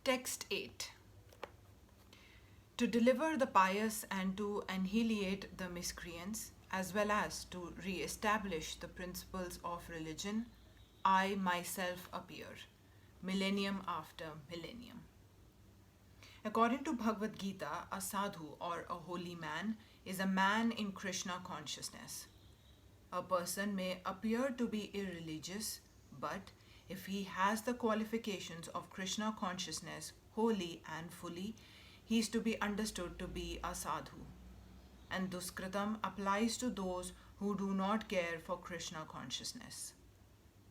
Text 8. To deliver the pious and to annihilate the miscreants, as well as to re establish the principles of religion, I myself appear, millennium after millennium. According to Bhagavad Gita, a sadhu or a holy man is a man in Krishna consciousness. A person may appear to be irreligious, but if he has the qualifications of Krishna consciousness wholly and fully, he is to be understood to be a sadhu. And Duskritam applies to those who do not care for Krishna consciousness.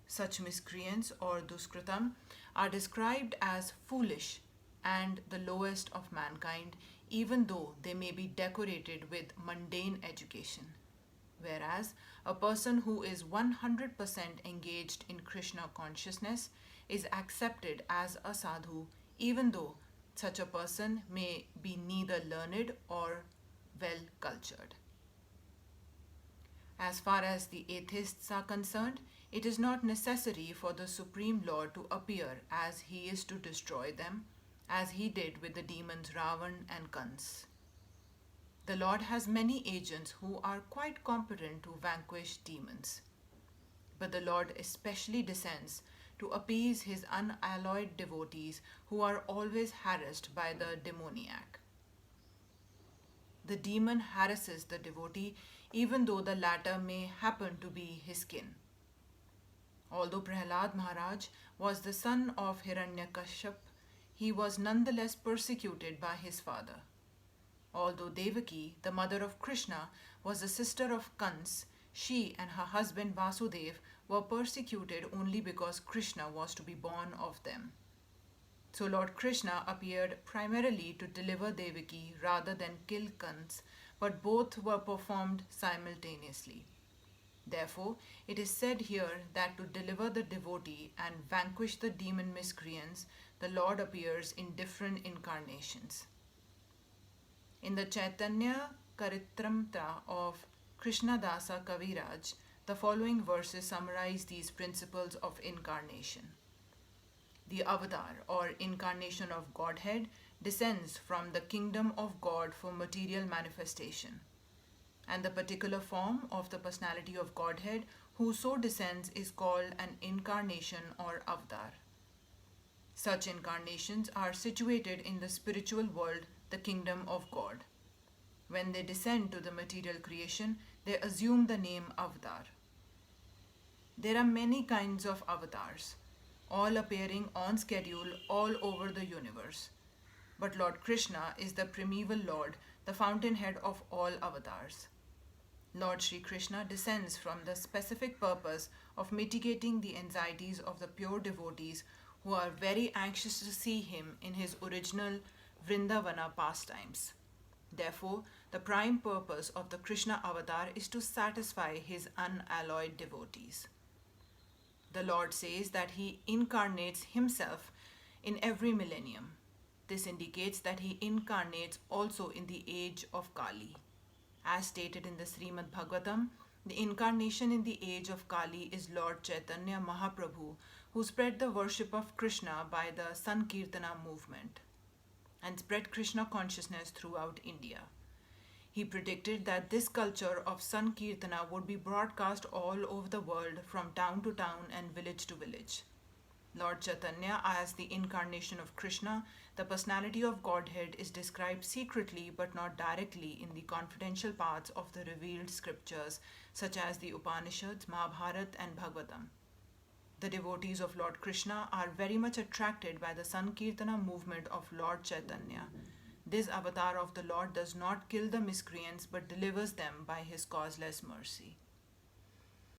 Such miscreants or Duskritam are described as foolish and the lowest of mankind, even though they may be decorated with mundane education. Whereas a person who is 100% engaged in Krishna consciousness is accepted as a sadhu, even though such a person may be neither learned or well cultured. As far as the atheists are concerned, it is not necessary for the Supreme Lord to appear as he is to destroy them, as he did with the demons Ravan and Kans. The Lord has many agents who are quite competent to vanquish demons. But the Lord especially descends to appease his unalloyed devotees who are always harassed by the demoniac. The demon harasses the devotee even though the latter may happen to be his kin. Although Prahlad Maharaj was the son of Hiranyakashipu, he was nonetheless persecuted by his father. Although Devaki, the mother of Krishna, was the sister of Kans, she and her husband Vasudev were persecuted only because Krishna was to be born of them. So Lord Krishna appeared primarily to deliver Devaki rather than kill Kans, but both were performed simultaneously. Therefore, it is said here that to deliver the devotee and vanquish the demon miscreants, the Lord appears in different incarnations. In the Chaitanya Karitramta of Krishnadasa Kaviraj, the following verses summarize these principles of incarnation. The avatar or incarnation of Godhead descends from the kingdom of God for material manifestation, and the particular form of the personality of Godhead who so descends is called an incarnation or avatar. Such incarnations are situated in the spiritual world, the kingdom of God. When they descend to the material creation, they assume the name avatar. There are many kinds of avatars, all appearing on schedule all over the universe. But Lord Krishna is the primeval Lord, the fountainhead of all avatars. Lord Sri Krishna descends from the specific purpose of mitigating the anxieties of the pure devotees who are very anxious to see him in his original Vrindavana pastimes. Therefore, the prime purpose of the Krishna avatar is to satisfy his unalloyed devotees. The Lord says that he incarnates himself in every millennium. This indicates that he incarnates also in the age of Kali. As stated in the Srimad Bhagavatam, the incarnation in the age of Kali is Lord Chaitanya Mahaprabhu, who spread the worship of Krishna by the Sankirtana movement and spread Krishna consciousness throughout India. He predicted that this culture of Sankirtana would be broadcast all over the world from town to town and village to village. Lord Chaitanya, as the incarnation of Krishna, the personality of Godhead, is described secretly but not directly in the confidential parts of the revealed scriptures such as the Upanishads, Mahabharata and Bhagavatam. The devotees of Lord Krishna are very much attracted by the Sankirtana movement of Lord Chaitanya. This avatar of the Lord does not kill the miscreants but delivers them by his causeless mercy.